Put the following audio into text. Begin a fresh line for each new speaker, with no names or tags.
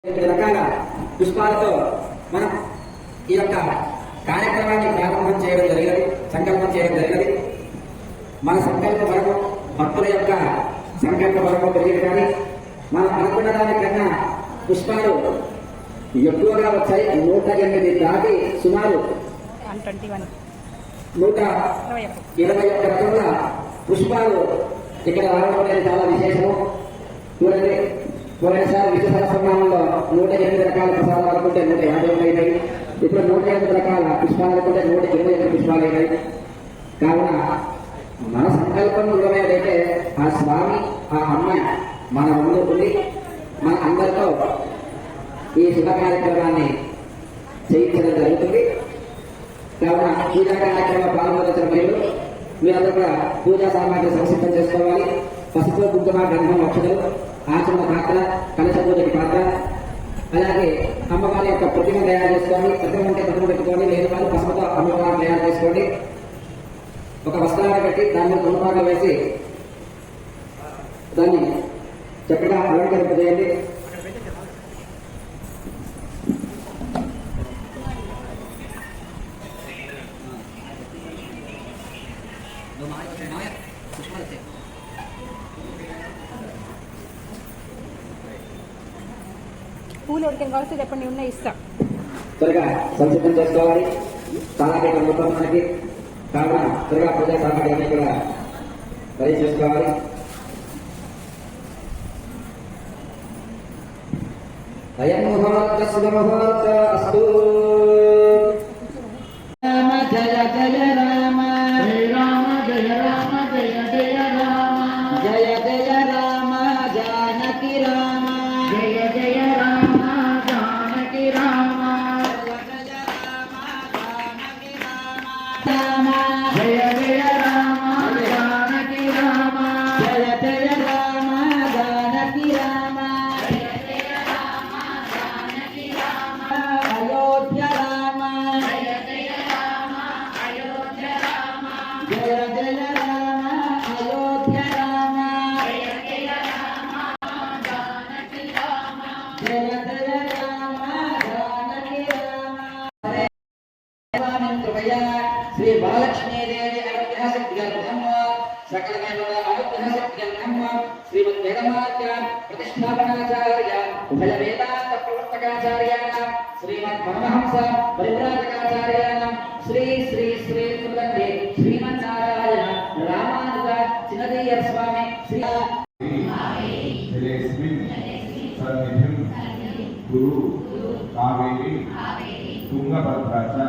రకాల పుష్పాలతో మనం ఈ యొక్క కార్యక్రమాన్ని ప్రారంభం చేయడం జరిగినది, సంకల్పం చేయడం జరిగినది. మన సంకల్ప వరకు భక్తుల యొక్క సంకల్ప వరకు పెరిగింది. కానీ మనం అనుకున్న దానికన్నా పుష్పాలు ఎక్కువగా వచ్చాయి. 108 దాటి సుమారు 121 రకముల పుష్పాలు ఇక్కడ రావడం అనేది చాలా విశేషము. చూడండి, పోయినసారి విశ్వ సహస్రనామంలో 108 రకాల ప్రసాదాలు అనుకుంటే 150 అయినాయి. ఇప్పుడు 108 రకాల పుష్పాలు అనుకుంటే 128 పుష్పాలు అయినాయి. కావున మన సంకల్పం నిజమైనదైతే ఆ స్వామి, ఆ అమ్మ మన ముందు ఉండి మన అందరితో ఈ శుభ కార్యక్రమాన్ని చేయించడం జరుగుతుంది. కావున పూజా కార్యక్రమ ప్రారంభోత్సవ మహిళలు మీరందరూ కూడా పూజా సామాగ్రి సంసిద్ధం చేసుకోవాలి. పసుపు, కుంకుమ, గంధం, అక్షతలు, ఆచరణ పాత్ర, కలశ పూజకి పాత్ర, అలాగే అమ్మవారి యొక్క ప్రతిమ తయారు చేసుకోండి. ప్రతిమ ఉంటే ప్రతిమ పెట్టుకోండి, లేదు వాళ్ళు పసుపుతో అమ్మవారిని తయారు చేసుకోండి. ఒక వస్త్రాన్ని పెట్టి దాని మీద కుంకుమాలు వేసి దాన్ని చక్కగా అలంకరింపజేయండి.
పూలు ఉడికిన కావాల్సి చెప్పండి, ఉన్నాయి ఇస్తా.
త్వరగా సంసిద్ధం చేసుకోవాలి. చాలా మొత్తం మనకి కావున త్వరగా పూజా సామాగ్రి కూడా రెడీ చేసుకోవాలి. అయం ముహూర్త శుభ ముహూర్త అస్తు. రామ జయ జయ రామ, జయ రామ జయ రామ, జయ జయ రామ, జయ జయ రామ జానకి రామ, జయ జయ రామ జానకి రామ, జయ రామ జానకి రామ, జయ జయ రామ జానకి రామ, జయ జయ రామ జానకి రామ, జయ జయ రామ జానకి రామ, అయోధ్య రామ, జయ జయ రామ అయోధ్య రామ, జయ జయ రామ అయోధ్య రామ, జయ జయ రామ జానకి రామ, జయ జయ రామ జానకి రామ. శ్రీ బాలక్ష్మీదేవి అనుగ్రహసిద్ధ్యర్థం సకల అనుగ్రహసిద్ధ్యర్థం శ్రీమద్ వేదమార్గ ప్రతిష్టాపనాచార్య ఉభయ వేదాంత ప్రవర్తకాచార్యాణం శ్రీమద్ పరమహంస పరివ్రాజకాచార్యాణం శ్రీ శ్రీ శ్రీ శ్రీ శ్రీమన్నారాయణ రామానుజ చిన్నదీయ స్వామి శ్రీ
గురు కావేరి తుంగభద్ర